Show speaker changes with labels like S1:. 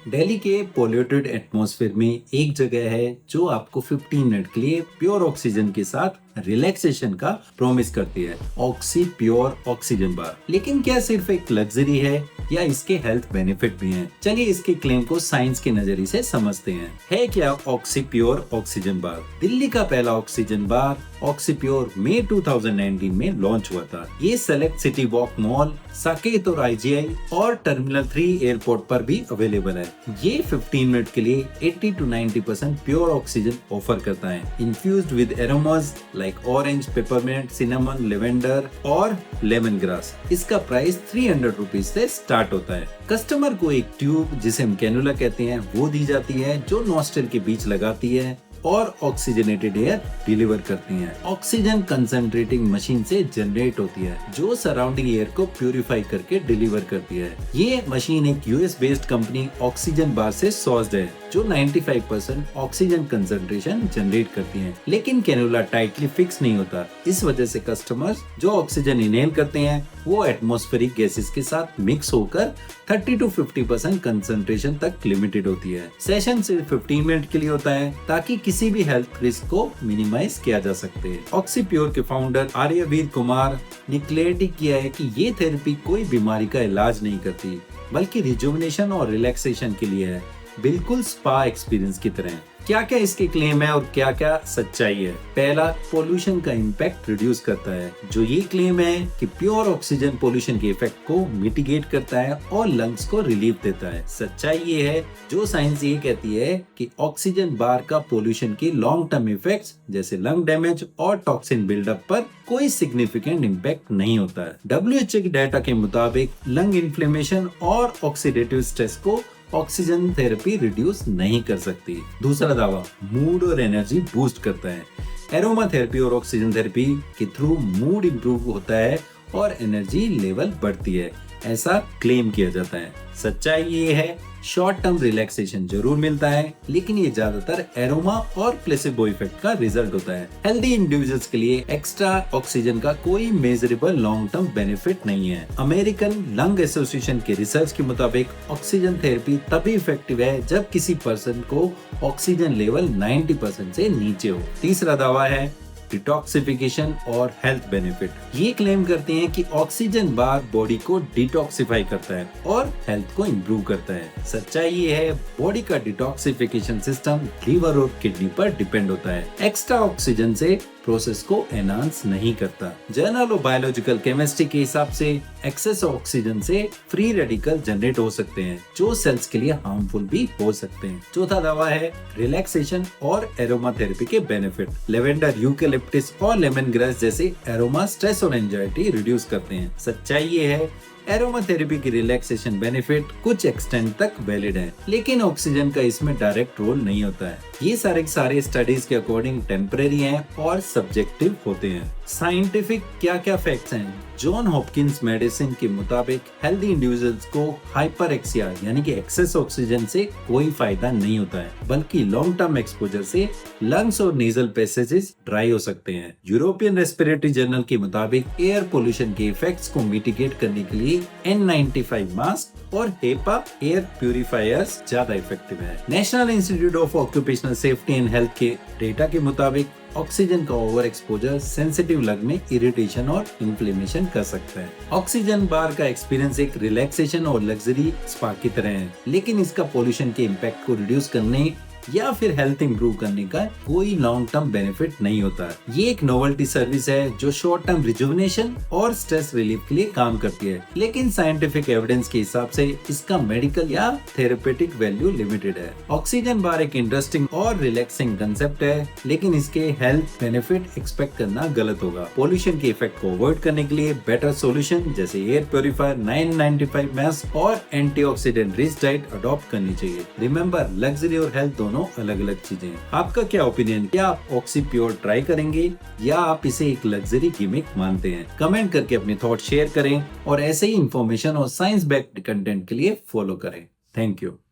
S1: दिल्ली के polluted atmosphere में एक जगह है जो आपको 15 मिनट के लिए प्योर ऑक्सीजन के साथ रिलैक्सेशन का प्रॉमिस करती है। ऑक्सी प्योर ऑक्सीजन बार। लेकिन क्या सिर्फ एक लग्जरी है या इसके हेल्थ बेनिफिट भी हैं? चलिए इसके क्लेम को साइंस के नजरिए से समझते हैं। है क्या ऑक्सी प्योर ऑक्सीजन बार? दिल्ली का पहला ऑक्सीजन बार ऑक्सी प्योर मई 2019 में लॉन्च हुआ था। ये select city walk mall, Saket और IGI और टर्मिनल 3 एयरपोर्ट पर भी अवेलेबल है। ये 15 मिनट के लिए 80 to 90% प्योर ऑक्सीजन ऑफर करता है, infused with aromas like orange, peppermint, cinnamon, lavender और लेमन ग्रास। इसका प्राइस 300 रुपीज से स्टार्ट होता है। कस्टमर को एक ट्यूब, जिसे हम कैनुला कहते हैं, वो दी जाती है जो नॉस्ट्रल के बीच लगाती है और ऑक्सीजनेटेड एयर डिलीवर करती हैं। ऑक्सीजन कंसंट्रेटिंग मशीन से जनरेट होती है जो सराउंडिंग एयर को प्यूरिफाई करके डिलीवर करती है। ये मशीन एक US बेस्ड कंपनी ऑक्सीजन बार से सोर्स्ड है जो 95% ऑक्सीजन कंसंट्रेशन जनरेट करती है। लेकिन कैनुला टाइटली फिक्स नहीं होता। इस वजह से कस्टमर्स जो ऑक्सीजन इनहेल करते हैं वो एटमॉस्फेरिक गैसेस के साथ मिक्स होकर 30 to 50% कंसंट्रेशन तक लिमिटेड होती है। सेशन सिर्फ 15 मिनट के लिए होता है ताकि किसी भी हेल्थ रिस्क को मिनिमाइज किया जा सकते हैं। ऑक्सी प्योर के फाउंडर आर्यवीर कुमार ने क्लियरिटी किया है कि ये थेरेपी कोई बीमारी का इलाज नहीं करती, बल्कि रिजुविनेशन और रिलैक्सेशन के लिए है, बिल्कुल स्पा एक्सपीरियंस की तरह। क्या क्या इसके क्लेम है और क्या क्या सच्चाई है? पहला, पोल्यूशन का इम्पैक्ट रिड्यूस करता है। जो ये क्लेम है कि प्योर ऑक्सीजन पोल्यूशन के इफेक्ट को मिटिगेट करता है और लंग्स को रिलीफ देता है। सच्चाई ये है जो साइंस ये कहती है कि ऑक्सीजन बार का पोल्यूशन के लॉन्ग टर्म इफेक्ट्स जैसे लंग डैमेज और टॉक्सिन बिल्डअप पर कोई सिग्निफिकेंट इम्पैक्ट नहीं होता है। WHO के डाटा के मुताबिक लंग इन्फ्लेमेशन और ऑक्सीडेटिव स्ट्रेस को ऑक्सीजन थेरेपी रिड्यूस नहीं कर सकती। दूसरा दावा, मूड और एनर्जी बूस्ट करता है। एरोमा थेरेपी और ऑक्सीजन थेरेपी के थ्रू मूड इंप्रूव होता है और एनर्जी लेवल बढ़ती है, ऐसा क्लेम किया जाता है। सच्चाई ये है शॉर्ट टर्म रिलैक्सेशन जरूर मिलता है, लेकिन ये ज्यादातर एरोमा और प्लेसिबो इफेक्ट का रिजल्ट होता है। हेल्दी इंडिविजुअल्स के लिए एक्स्ट्रा ऑक्सीजन का कोई मेजरेबल लॉन्ग टर्म बेनिफिट नहीं है। अमेरिकन लंग एसोसिएशन के रिसर्च के मुताबिक ऑक्सीजन थेरेपी तभी इफेक्टिव है जब किसी पर्सन को ऑक्सीजन लेवल 90% से नीचे हो। तीसरा दावा है डिटॉक्सिफिकेशन और हेल्थ बेनिफिट। ये क्लेम करते हैं कि ऑक्सीजन बार बॉडी को डिटॉक्सिफाई करता है और हेल्थ को इम्प्रूव करता है। सच्चाई ये है बॉडी का डिटॉक्सिफिकेशन सिस्टम लीवर और किडनी पर डिपेंड होता है, एक्स्ट्रा ऑक्सीजन से प्रोसेस को एनहांस नहीं करता। जर्नल ऑफ बायोलॉजिकल केमिस्ट्री के हिसाब से एक्सेस ऑक्सीजन से फ्री रेडिकल जनरेट हो सकते हैं जो सेल्स के लिए हार्मफुल भी हो सकते हैं। चौथा दावा है रिलैक्सेशन और एरोमा थेरेपी के बेनिफिट। लेवेंडर, यूकेलिप्टस और लेमन ग्रास जैसे एरोमा स्ट्रेस और एंजाइटी रिड्यूस करते हैं। सच्चाई ये है एरोमा थेरेपी की रिलैक्सेशन बेनिफिट कुछ एक्सटेंट तक वैलिड है, लेकिन ऑक्सीजन का इसमें डायरेक्ट रोल नहीं होता है। ये सारे स्टडीज के अकॉर्डिंग टेम्परेरी हैं और सब्जेक्टिव होते हैं। साइंटिफिक क्या क्या फैक्ट्स हैं? जॉन हॉपकिंस मेडिसिन के मुताबिक हेल्दी इंडिविजुअल्स को हाइपरएक्सिया यानी कि एक्सेस ऑक्सीजन से कोई फायदा नहीं होता है, बल्कि लॉन्ग टर्म एक्सपोजर से लंग्स और नेजल पैसेजेस ड्राई हो सकते हैं। यूरोपियन रेस्पिरेटरी जर्नल के मुताबिक एयर पोल्यूशन के इफेक्ट्स को मिटिगेट करने के लिए N95 मास्क और HEPA एयर प्यूरिफायर्स ज्यादा इफेक्टिव है। National institute of occupational safety and health के डेटा के मुताबिक ऑक्सीजन का ओवर एक्सपोजर सेंसिटिव लंग में इरिटेशन और इन्फ्लेमेशन कर सकता है। ऑक्सीजन बार का एक्सपीरियंस एक रिलैक्सेशन और लग्जरी स्पा की तरह है, लेकिन इसका पोल्यूशन के इम्पैक्ट को रिड्यूस करने या फिर हेल्थ इंप्रूव करने का कोई लॉन्ग टर्म बेनिफिट नहीं होता। ये एक नोवेल्टी सर्विस है जो शॉर्ट टर्म रिजुविनेशन और स्ट्रेस रिलीफ के लिए काम करती है, लेकिन साइंटिफिक एविडेंस के हिसाब से इसका मेडिकल या थेरेपेटिक वैल्यू लिमिटेड है। ऑक्सीजन बार एक इंटरेस्टिंग और रिलैक्सिंग कंसेप्ट है, लेकिन इसके हेल्थ बेनिफिट एक्सपेक्ट करना गलत होगा। पोल्यूशन के इफेक्ट को अवॉइड करने के लिए बेटर सोल्यूशन जैसे एयर प्योरीफायर, N95 मास्क और एंटीऑक्सीडेंट रिच डाइट अडॉप्ट करनी चाहिए। रिमेंबर, लग्जरी और हेल्थ दोनों अलग अलग चीजें हैं। आपका क्या ओपिनियन? क्या आप ऑक्सी प्योर ट्राई करेंगे या आप इसे एक लग्जरी गिमिक मानते हैं? कमेंट करके अपने थॉट शेयर करें और ऐसे ही इंफॉर्मेशन और साइंस बैक्ड कंटेंट के लिए फॉलो करें। Thank you.